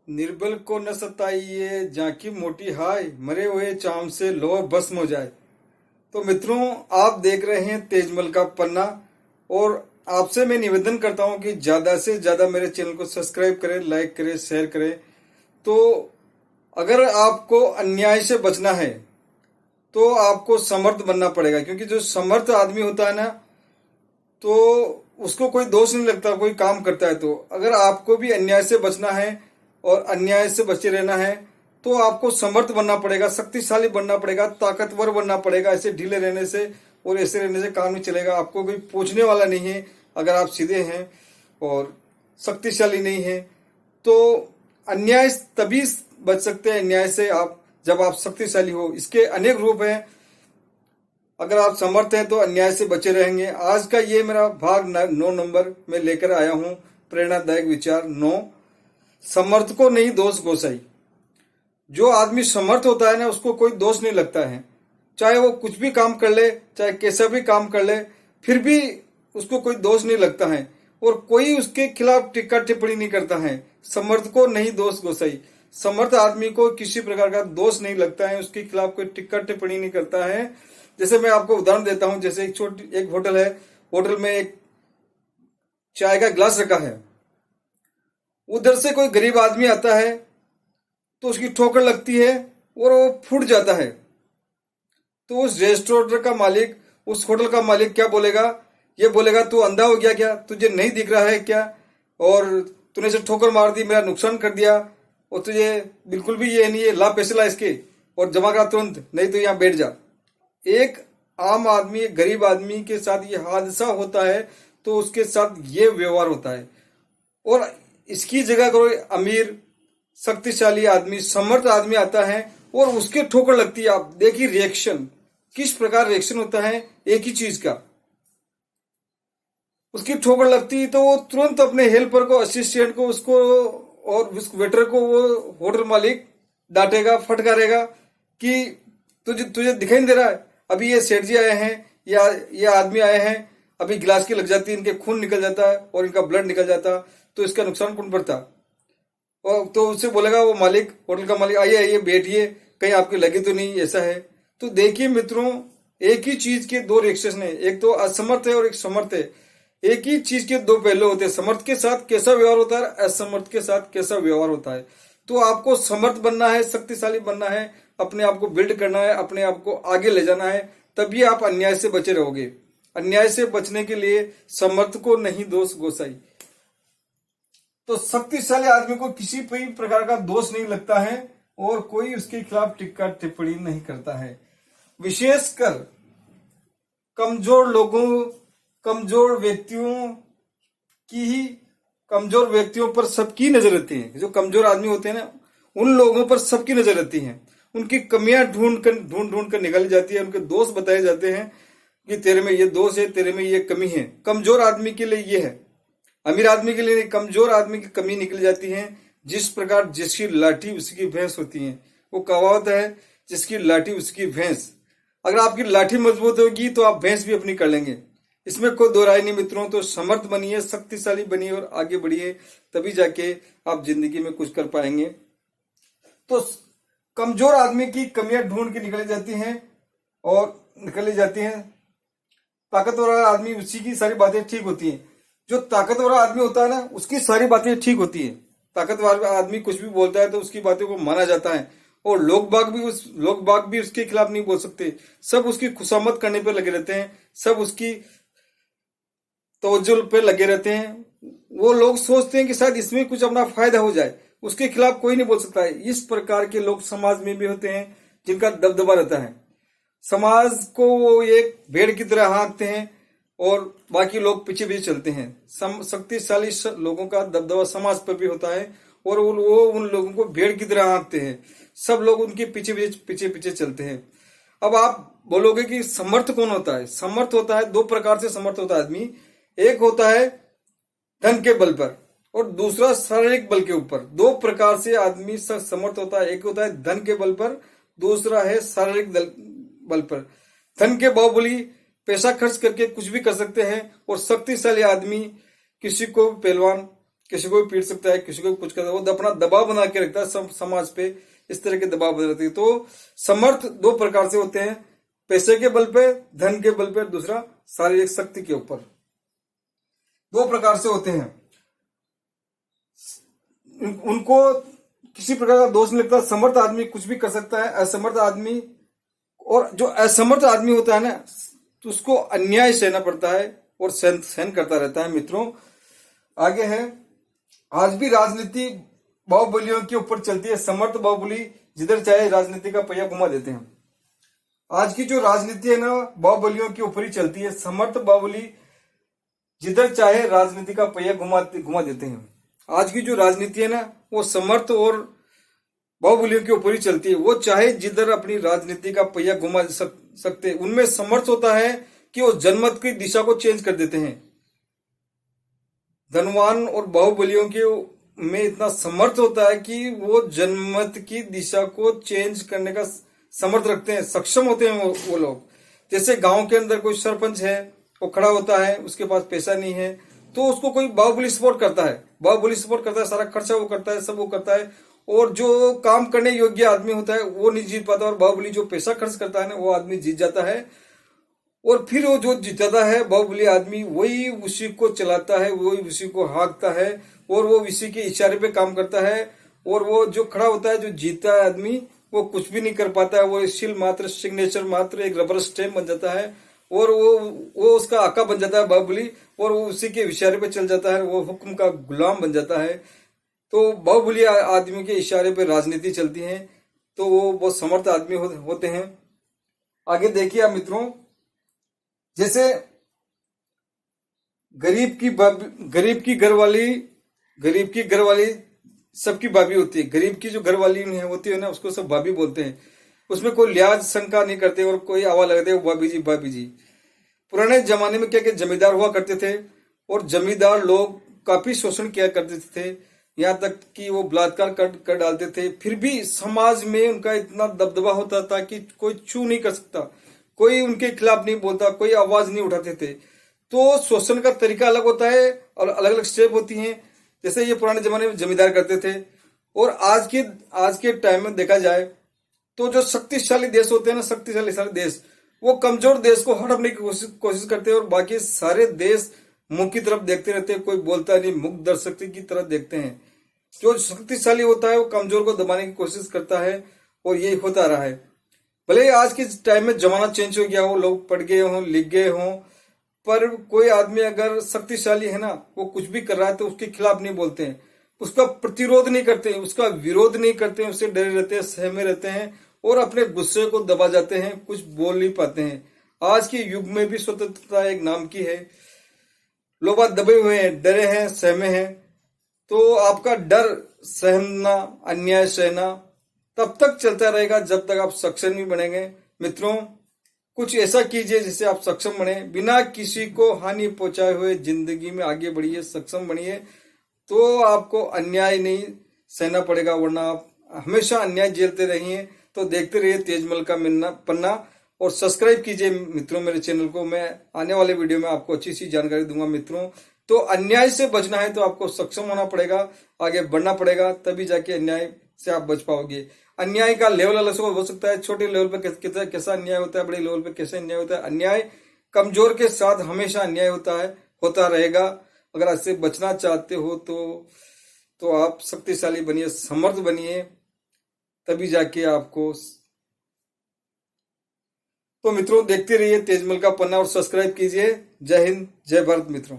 निर्बल को न सताइए, जाकी मोटी हाय, मरे हुए चाम से लोह भस्म हो जाए। तो मित्रों, आप देख रहे हैं तेजमल का पन्ना, और आपसे मैं निवेदन करता हूं कि ज्यादा से ज्यादा मेरे चैनल को सब्सक्राइब करें, लाइक करें, शेयर करें। तो अगर आपको अन्याय से बचना है तो आपको समर्थ बनना पड़ेगा, क्योंकि जो समर्थ आदमी होता है ना, तो उसको कोई दोष नहीं लगता कोई काम करता है। तो अगर आपको भी अन्याय से बचना है और अन्याय से बचे रहना है तो आपको समर्थ बनना पड़ेगा, शक्तिशाली बनना पड़ेगा, ताकतवर बनना पड़ेगा। ऐसे ढीले रहने से और ऐसे रहने से काम नहीं चलेगा। आपको कोई पूछने वाला नहीं है अगर आप सीधे हैं और शक्तिशाली नहीं है। तो अन्याय तभी बच सकते हैं अन्याय से आप जब आप शक्तिशाली हो। इसके अनेक रूप हैं। अगर आप समर्थ हैं तो अन्याय से बचे रहेंगे। आज का ये मेरा भाग 9 नंबर में लेकर आया हूं, प्रेरणादायक विचार 9। समर्थ को नहीं दोष गोसाई। जो आदमी समर्थ होता है ना, उसको कोई दोष नहीं लगता है। चाहे वो कुछ भी काम कर ले, चाहे कैसा भी काम कर ले, फिर भी उसको कोई दोष नहीं लगता है और कोई उसके खिलाफ टिक्का टिप्पणी नहीं करता है। समर्थ को नहीं दोष गोसाई। समर्थ आदमी को किसी प्रकार का दोष नहीं लगता है, उसके खिलाफ कोई टिक्का टिप्पणी नहीं करता है। जैसे मैं आपको उदाहरण देता हूं, जैसे एक होटल है, होटल में एक चाय का गिलास रखा है। उधर से कोई गरीब आदमी आता है तो उसकी ठोकर लगती है और वो फूट जाता है। तो उस रेस्टोरेंट का मालिक, उस होटल का मालिक क्या बोलेगा? ये बोलेगा, तू अंधा हो गया क्या? तुझे नहीं दिख रहा है क्या? और तूने इसे ठोकर मार दी, मेरा नुकसान कर दिया, और तुझे बिल्कुल भी ये नहीं है, ला पैसे ला इसके और जमा करा तुरंत, नहीं तो यहाँ बैठ जा। एक आम आदमी, एक गरीब आदमी के साथ ये हादसा होता है तो उसके साथ ये व्यवहार होता है। और इसकी जगह कोई अमीर, शक्तिशाली आदमी, समर्थ आदमी आता है और उसके ठोकर लगती है। आप देखिए रिएक्शन, किस प्रकार रिएक्शन होता है एक ही चीज का। उसकी ठोकर लगती है तो वो तुरंत अपने हेल्पर को, असिस्टेंट को, उसको और उस वेटर को वो होटल मालिक डांटेगा, फटकारेगा कि तुझे तुझे दिखाई नहीं दे रहा है? अभी ये सेठ जी आए हैं या ये आदमी आए हैं, अभी गिलास की लग जाती है, इनके खून निकल जाता है और इनका ब्लड निकल जाता, तो इसका नुकसान कौन पड़ता? और तो उससे बोलेगा वो मालिक, होटल का मालिक, आइए आइए बैठिए, कहीं आपकी लगी तो नहीं, ऐसा है। तो देखिए मित्रों, एक ही चीज के दो रिएक्शन है, एक तो असमर्थ है और एक समर्थ है। एक ही चीज के दो पहलू होते हैं। समर्थ के साथ कैसा व्यवहार होता है, असमर्थ के साथ कैसा व्यवहार होता है। तो आपको समर्थ बनना है, शक्तिशाली बनना है, अपने आप को बिल्ड करना है, अपने आप को आगे ले जाना है, तभी आप अन्याय से बचे रहोगे। अन्याय से बचने के लिए समर्थ को नहीं दोष गोसाई। तो शक्तिशाली आदमी को किसी भी प्रकार का दोष नहीं लगता है और कोई उसके खिलाफ टिक्का टिप्पणी नहीं करता है। विशेषकर कमजोर लोगों, कमजोर व्यक्तियों की ही, कमजोर व्यक्तियों पर सबकी नजर रहती है। जो कमजोर आदमी होते हैं ना, उन लोगों पर सबकी नजर रहती है। उनकी कमियां ढूंढ ढूंढ कर निकाली जाती है, उनके दोष बताए जाते हैं कि तेरे में ये दोष है, तेरे में ये कमी है। कमजोर आदमी के लिए ये है, अमीर आदमी के लिए कमजोर आदमी की कमी निकल जाती है। जिस प्रकार जिसकी लाठी उसकी भैंस होती है, वो कहावत है, जिसकी लाठी उसकी भैंस। अगर आपकी लाठी मजबूत होगी तो आप भैंस भी अपनी कर लेंगे, इसमें कोई दो राय नहीं मित्रों। तो समर्थ बनिए, शक्तिशाली बनिए और आगे बढ़िए, तभी जाके आप जिंदगी में कुछ कर पाएंगे। तो कमजोर आदमी की कमियां ढूंढ के निकली जाती हैं और निकली जाती हैं। ताकतवर आदमी, उसी की सारी बातें ठीक होती हैं। जो ताकतवर आदमी होता है ना, उसकी सारी बातें ठीक होती है। ताकतवर आदमी कुछ भी बोलता है तो उसकी बातों को माना जाता है और लोग बाग भी उसके खिलाफ नहीं बोल सकते। सब उसकी खुशामद करने पे लगे रहते हैं, सब उसकी तवज्जो पे लगे रहते हैं। वो लोग सोचते हैं कि शायद इसमें कुछ अपना फायदा हो जाए, उसके खिलाफ कोई नहीं बोल सकता है। इस प्रकार के लोग समाज में भी होते हैं जिनका दबदबा रहता है। समाज को वो एक भेड़ की तरह हाँकते हैं और बाकी लोग पीछे पीछे चलते हैं। शक्तिशाली लोगों का दबदबा समाज पर भी होता है और वो उन लोगों को भेड़ की तरह हाँकते हैं। सब लोग उनके पीछे पीछे पीछे चलते हैं। अब आप बोलोगे कि समर्थ कौन होता है? समर्थ होता है, दो प्रकार से समर्थ होता है आदमी। एक होता है धन के बल पर और दूसरा शारीरिक बल के ऊपर। दो प्रकार से आदमी समर्थ होता है। एक होता है धन के बल पर, दूसरा है शारीरिक बल पर। धन के बाहुबली पैसा खर्च करके कुछ भी कर सकते हैं और शक्तिशाली आदमी किसी को पहलवान किसी को भी पीट सकता है, किसी को भी कुछ करता है, वो अपना दबाव बना के रखता है समाज पे, इस तरह के दबाव बना रहती है। तो समर्थ दो प्रकार से होते हैं, पैसे के बल पे, धन के बल पे, दूसरा शारीरिक शक्ति के ऊपर, दो प्रकार से होते हैं। उनको किसी प्रकार का दोष नहीं लगता। समर्थ आदमी कुछ भी कर सकता है, असमर्थ आदमी, और जो असमर्थ आदमी होता है ना, तो उसको अन्याय सहना पड़ता है और सहन करता रहता है। मित्रों आगे है, आज भी राजनीति बाहुबलियों के ऊपर चलती है। समर्थ बाहुबली जिधर चाहे राजनीति का पहिया घुमा देते हैं। आज की जो राजनीति है ना, बाहुबलियों के ऊपर ही चलती है। समर्थ बाहुबली जिधर चाहे राजनीति का पहिया घुमा देते हैं। आज की जो राजनीति है ना, वो समर्थ और बाहुबलियों के ऊपर ही चलती है। वो चाहे जिधर अपनी राजनीति का पहिया घुमा सकते। उनमें समर्थ होता है कि वो जनमत की दिशा को चेंज कर देते हैं। धनवान और बाहुबलियों के में इतना समर्थ होता है कि वो जनमत की दिशा को चेंज करने का समर्थ रखते हैं, सक्षम होते हैं वो लोग। जैसे गांव के अंदर कोई सरपंच है, वो खड़ा होता है, उसके पास पैसा नहीं है, तो उसको कोई बाहुबली सपोर्ट करता है, बाहुबली सपोर्ट करता है, सारा खर्चा वो करता है, सब वो करता है। और जो काम करने योग्य आदमी होता है वो नहीं जीत पाता, और बाहुबली जो पैसा खर्च करता है ना, वो आदमी जीत जाता है। और फिर वो जो जीतता है बाहुबली आदमी, वही उसी को चलाता है, वही उसी को हाँकता है, और वो उसी के इशारे पे काम करता है। और वो जो खड़ा होता है, जो जीता है आदमी, वो कुछ भी नहीं कर पाता है। वो सील मात्र, सिग्नेचर मात्र, एक रबर स्टैम्प बन जाता है, और वो उसका आका बन जाता है बाहुबली, और वो उसी के इशारे पे चल जाता है, वो हुक्म का गुलाम बन जाता है। तो बाहुबली आदमी के इशारे पे राजनीति चलती है, तो वो बहुत समर्थ आदमी होते हैं। आगे देखिए आप मित्रों, जैसे गरीब की घरवाली सबकी भाभी होती है। गरीब की जो घरवाली होती है ना, उसको सब भाभी बोलते हैं। उसमें कोई लिहाज शंका नहीं करते, और कोई आवाज लगाते हैं भाभी जी भाभी जी। पुराने जमाने में क्या क्या जमींदार हुआ करते थे, और जमींदार लोग काफी शोषण किया करते थे, यहाँ तक कि वो बलात्कार कर डालते थे। फिर भी समाज में उनका इतना दबदबा होता था कि कोई छू नहीं कर सकता, कोई उनके खिलाफ नहीं बोलता, कोई आवाज नहीं उठाते थे। तो शोषण का तरीका अलग होता है और अलग अलग स्टेप होती हैं। जैसे ये पुराने जमाने में जमींदार करते थे, और आज के टाइम में देखा जाए तो जो शक्तिशाली देश होते हैं ना, शक्तिशाली सारे देश, वो कमजोर देश को हड़पने की कोशिश करते हैं, और बाकी सारे देश मुंह की तरफ देखते रहते हैं, कोई बोलता नहीं, मुख दर्शक की तरह देखते हैं। जो शक्तिशाली होता है वो कमजोर को दबाने की कोशिश करता है, और यही होता रहा है। भले आज के टाइम में जमाना चेंज हो गया हो, लोग पढ़ गए हों, लिख गए हों, पर कोई आदमी अगर शक्तिशाली है ना, वो कुछ भी कर रहा है तो उसके खिलाफ नहीं बोलते हैं, उसका प्रतिरोध नहीं करते हैं, उसका विरोध नहीं करते हैं, उससे डरे रहते हैं, सहमे रहते हैं, और अपने गुस्से को दबा जाते हैं, कुछ बोल नहीं पाते हैं। आज के युग में भी स्वतंत्रता एक नाम की है, लोग बात दबे हुए हैं, डरे हैं, सहमे हैं। तो आपका डर सहना, अन्याय सहना तब तक चलता रहेगा जब तक आप सक्षम नहीं बनेंगे। मित्रों कुछ ऐसा कीजिए जिससे आप सक्षम बने, बिना किसी को हानि पहुंचाए हुए जिंदगी में आगे बढ़िए, सक्षम बनिए, तो आपको अन्याय नहीं सहना पड़ेगा, वरना आप हमेशा अन्याय झेलते रहिए। तो देखते रहिए तेजमल का पन्ना, और सब्सक्राइब कीजिए मित्रों मेरे चैनल को। मैं आने वाले वीडियो में आपको अच्छी सी जानकारी दूंगा मित्रों। तो अन्याय से बचना है तो आपको सक्षम होना पड़ेगा, आगे बढ़ना पड़ेगा, तभी जाके अन्याय से आप बच पाओगे। अन्याय का लेवल अलग हो सकता है, छोटे लेवल पे कैसा अन्याय होता है, बड़े लेवल पे कैसा अन्याय होता है। अन्याय कमजोर के साथ हमेशा अन्याय होता रहेगा। अगर इससे बचना चाहते हो तो आप शक्तिशाली बनिए, समर्थ बनिए, तभी जाके आपको। तो मित्रों देखते रहिए तेजमल का पन्ना, और सब्सक्राइब कीजिए। जय हिंद, जय भारत मित्रों।